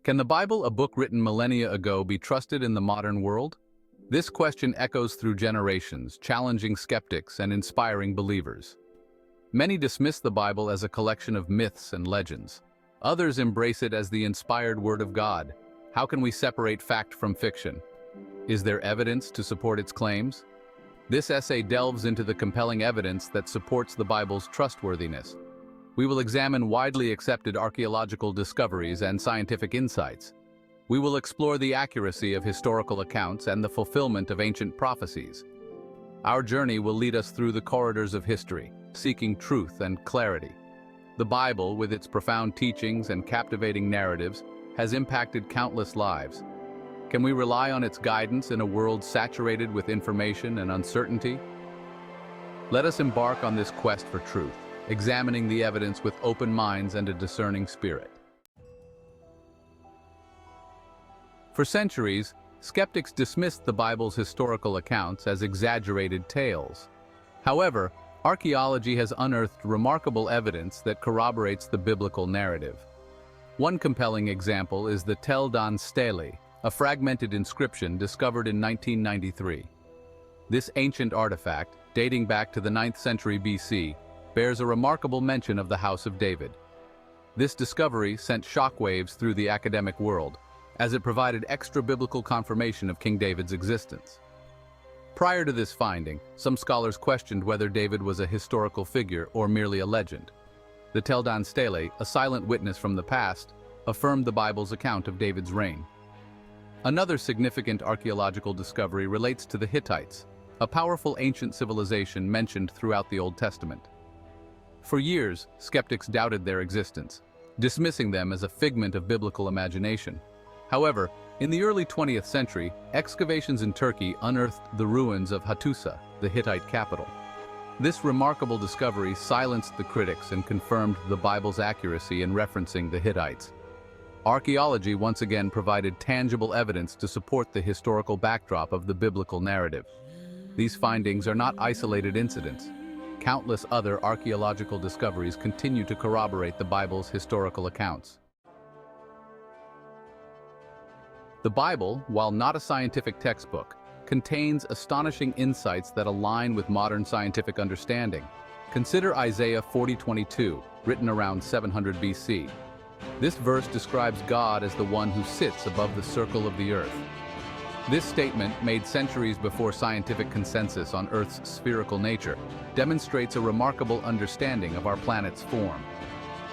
Can the Bible, a book written millennia ago, be trusted in the modern world? This question echoes through generations, challenging skeptics and inspiring believers. Many dismiss the Bible as a collection of myths and legends. Others embrace it as the inspired Word of God. How can we separate fact from fiction? Is there evidence to support its claims? This essay delves into the compelling evidence that supports the Bible's trustworthiness. We will examine widely accepted archaeological discoveries and scientific insights. We will explore the accuracy of historical accounts and the fulfillment of ancient prophecies. Our journey will lead us through the corridors of history, seeking truth and clarity. The Bible, with its profound teachings and captivating narratives, has impacted countless lives. Can we rely on its guidance in a world saturated with information and uncertainty? Let us embark on this quest for truth, examining the evidence with open minds and a discerning spirit. For centuries, skeptics dismissed the Bible's historical accounts as exaggerated tales. However, archaeology has unearthed remarkable evidence that corroborates the biblical narrative. One compelling example is the Tel Dan Stele, a fragmented inscription discovered in 1993. This ancient artifact, dating back to the 9th century BC, bears a remarkable mention of the House of David. This discovery sent shockwaves through the academic world, as it provided extra-biblical confirmation of King David's existence. Prior to this finding, some scholars questioned whether David was a historical figure or merely a legend. The Tel Dan Stele, a silent witness from the past, affirmed the Bible's account of David's reign. Another significant archaeological discovery relates to the Hittites, a powerful ancient civilization mentioned throughout the Old Testament. For years, skeptics doubted their existence, dismissing them as a figment of biblical imagination. However, in the early 20th century, excavations in Turkey unearthed the ruins of Hattusa, the Hittite capital. This remarkable discovery silenced the critics and confirmed the Bible's accuracy in referencing the Hittites. Archaeology once again provided tangible evidence to support the historical backdrop of the biblical narrative. These findings are not isolated incidents. Countless other archaeological discoveries continue to corroborate the Bible's historical accounts. The Bible, while not a scientific textbook, contains astonishing insights that align with modern scientific understanding. Consider Isaiah 40:22, written around 700 BC. This verse describes God as the one who sits above the circle of the earth. This statement, made centuries before scientific consensus on Earth's spherical nature, demonstrates a remarkable understanding of our planet's form.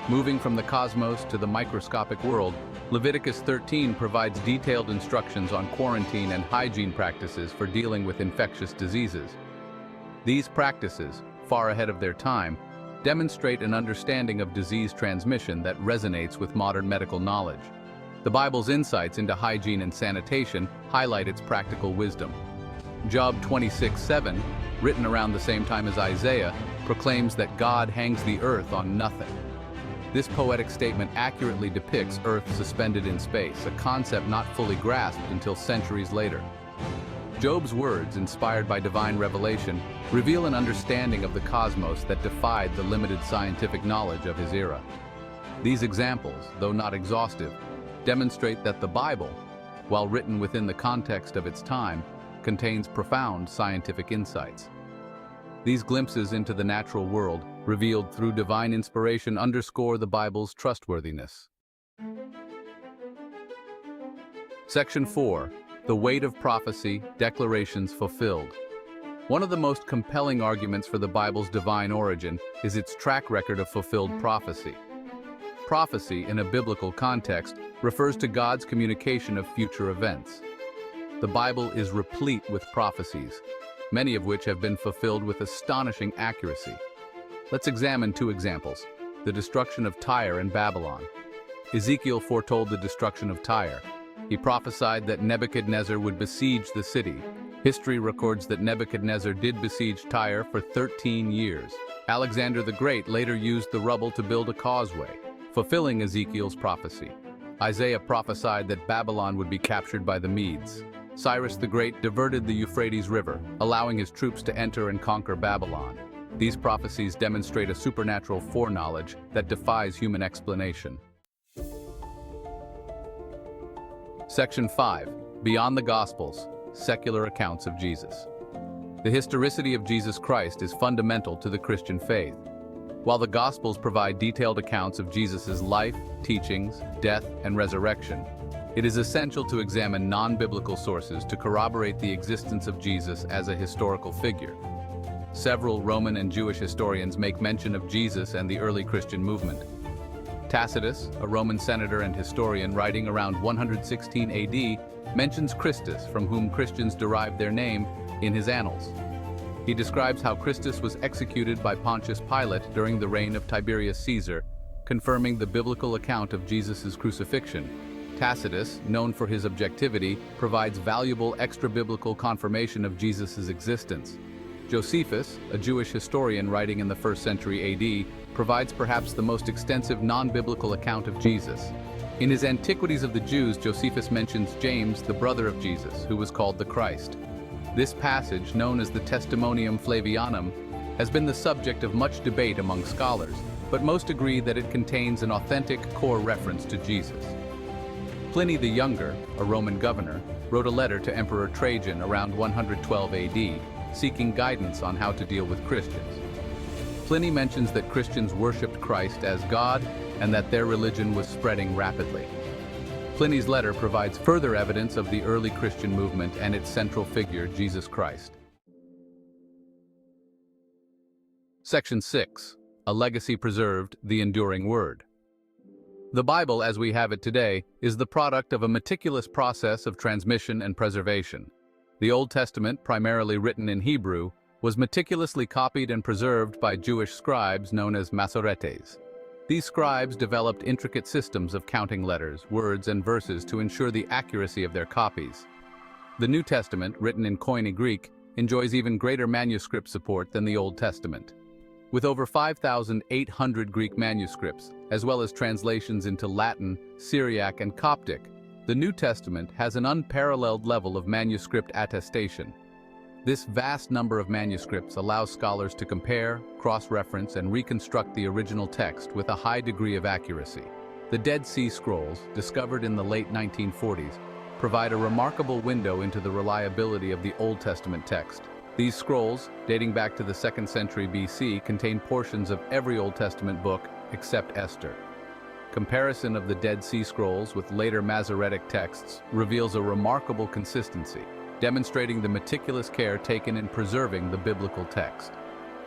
Moving from the cosmos to the microscopic world, Leviticus 13 provides detailed instructions on quarantine and hygiene practices for dealing with infectious diseases. These practices, far ahead of their time, demonstrate an understanding of disease transmission that resonates with modern medical knowledge. The Bible's insights into hygiene and sanitation highlight its practical wisdom. Job 26:7, written around the same time as Isaiah, proclaims that God hangs the earth on nothing. This poetic statement accurately depicts Earth suspended in space, a concept not fully grasped until centuries later. Job's words, inspired by divine revelation, reveal an understanding of the cosmos that defied the limited scientific knowledge of his era. These examples, though not exhaustive, demonstrate that the Bible, while written within the context of its time, contains profound scientific insights. These glimpses into the natural world, revealed through divine inspiration, underscore the Bible's trustworthiness. Section 4. The weight of prophecy, declarations fulfilled. One of the most compelling arguments for the Bible's divine origin is its track record of fulfilled prophecy. Prophecy, in a biblical context, refers to God's communication of future events. The Bible is replete with prophecies, many of which have been fulfilled with astonishing accuracy. Let's examine two examples: the destruction of Tyre and Babylon. Ezekiel foretold the destruction of Tyre. He prophesied that Nebuchadnezzar would besiege the city. History records that Nebuchadnezzar did besiege Tyre for 13 years. Alexander the Great later used the rubble to build a causeway, fulfilling Ezekiel's prophecy. Isaiah prophesied that Babylon would be captured by the Medes. Cyrus the Great diverted the Euphrates River, allowing his troops to enter and conquer Babylon. These prophecies demonstrate a supernatural foreknowledge that defies human explanation. Section 5. Beyond the Gospels, Secular Accounts of Jesus. The historicity of Jesus Christ is fundamental to the Christian faith. While the Gospels provide detailed accounts of Jesus' life, teachings, death, and resurrection, it is essential to examine non-biblical sources to corroborate the existence of Jesus as a historical figure. Several Roman and Jewish historians make mention of Jesus and the early Christian movement. Tacitus, a Roman senator and historian writing around 116 AD, mentions Christus, from whom Christians derived their name, in his Annals. He describes how Christus was executed by Pontius Pilate during the reign of Tiberius Caesar, confirming the biblical account of Jesus' crucifixion. Tacitus, known for his objectivity, provides valuable extra-biblical confirmation of Jesus' existence. Josephus, a Jewish historian writing in the 1st century AD, provides perhaps the most extensive non-biblical account of Jesus. In his Antiquities of the Jews, Josephus mentions James, the brother of Jesus, who was called the Christ. This passage, known as the Testimonium Flavianum, has been the subject of much debate among scholars, but most agree that it contains an authentic core reference to Jesus. Pliny the Younger, a Roman governor, wrote a letter to Emperor Trajan around 112 AD, seeking guidance on how to deal with Christians. Pliny mentions that Christians worshipped Christ as God and that their religion was spreading rapidly. Pliny's letter provides further evidence of the early Christian movement and its central figure, Jesus Christ. Section 6. A legacy preserved, the enduring word. The Bible, as we have it today, is the product of a meticulous process of transmission and preservation. The Old Testament, primarily written in Hebrew, was meticulously copied and preserved by Jewish scribes known as Masoretes. These scribes developed intricate systems of counting letters, words, and verses to ensure the accuracy of their copies. The New Testament, written in Koine Greek, enjoys even greater manuscript support than the Old Testament. With over 5,800 Greek manuscripts, as well as translations into Latin, Syriac, and Coptic, the New Testament has an unparalleled level of manuscript attestation. This vast number of manuscripts allows scholars to compare, cross-reference, and reconstruct the original text with a high degree of accuracy. The Dead Sea Scrolls, discovered in the late 1940s, provide a remarkable window into the reliability of the Old Testament text. These scrolls, dating back to the 2nd century BC, contain portions of every Old Testament book except Esther. Comparison of the Dead Sea Scrolls with later Masoretic texts reveals a remarkable consistency, demonstrating the meticulous care taken in preserving the biblical text.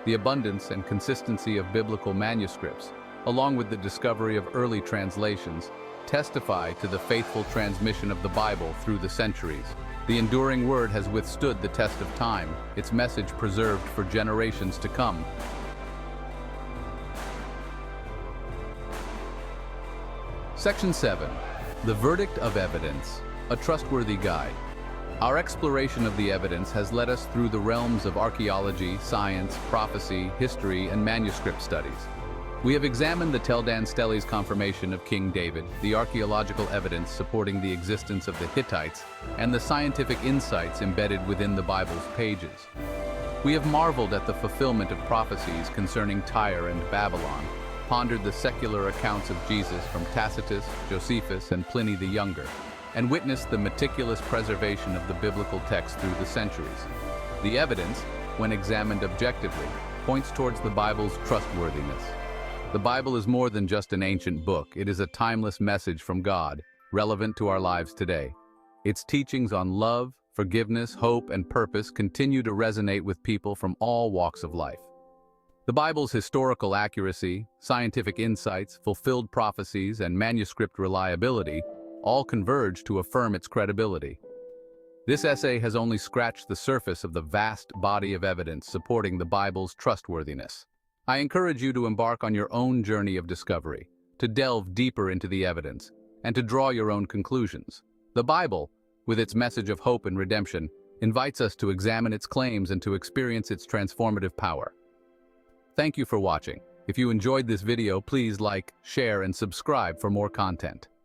The abundance and consistency of biblical manuscripts, along with the discovery of early translations, testify to the faithful transmission of the Bible through the centuries. The enduring word has withstood the test of time, its message preserved for generations to come. Section 7. The Verdict of Evidence, a trustworthy guide. Our exploration of the evidence has led us through the realms of archaeology, science, prophecy, history, and manuscript studies. We have examined the Tel Dan Stele's confirmation of King David, the archaeological evidence supporting the existence of the Hittites, and the scientific insights embedded within the Bible's pages. We have marveled at the fulfillment of prophecies concerning Tyre and Babylon, pondered the secular accounts of Jesus from Tacitus, Josephus, and Pliny the Younger, and witnessed the meticulous preservation of the biblical text through the centuries. The evidence, when examined objectively, points towards the Bible's trustworthiness. The Bible is more than just an ancient book. It is a timeless message from God, relevant to our lives today. Its teachings on love, forgiveness, hope, and purpose continue to resonate with people from all walks of life. The Bible's historical accuracy, scientific insights, fulfilled prophecies, and manuscript reliability all converge to affirm its credibility. This essay has only scratched the surface of the vast body of evidence supporting the Bible's trustworthiness. I encourage you to embark on your own journey of discovery, to delve deeper into the evidence, and to draw your own conclusions. The Bible, with its message of hope and redemption, invites us to examine its claims and to experience its transformative power. Thank you for watching. If you enjoyed this video, please like, share, and subscribe for more content.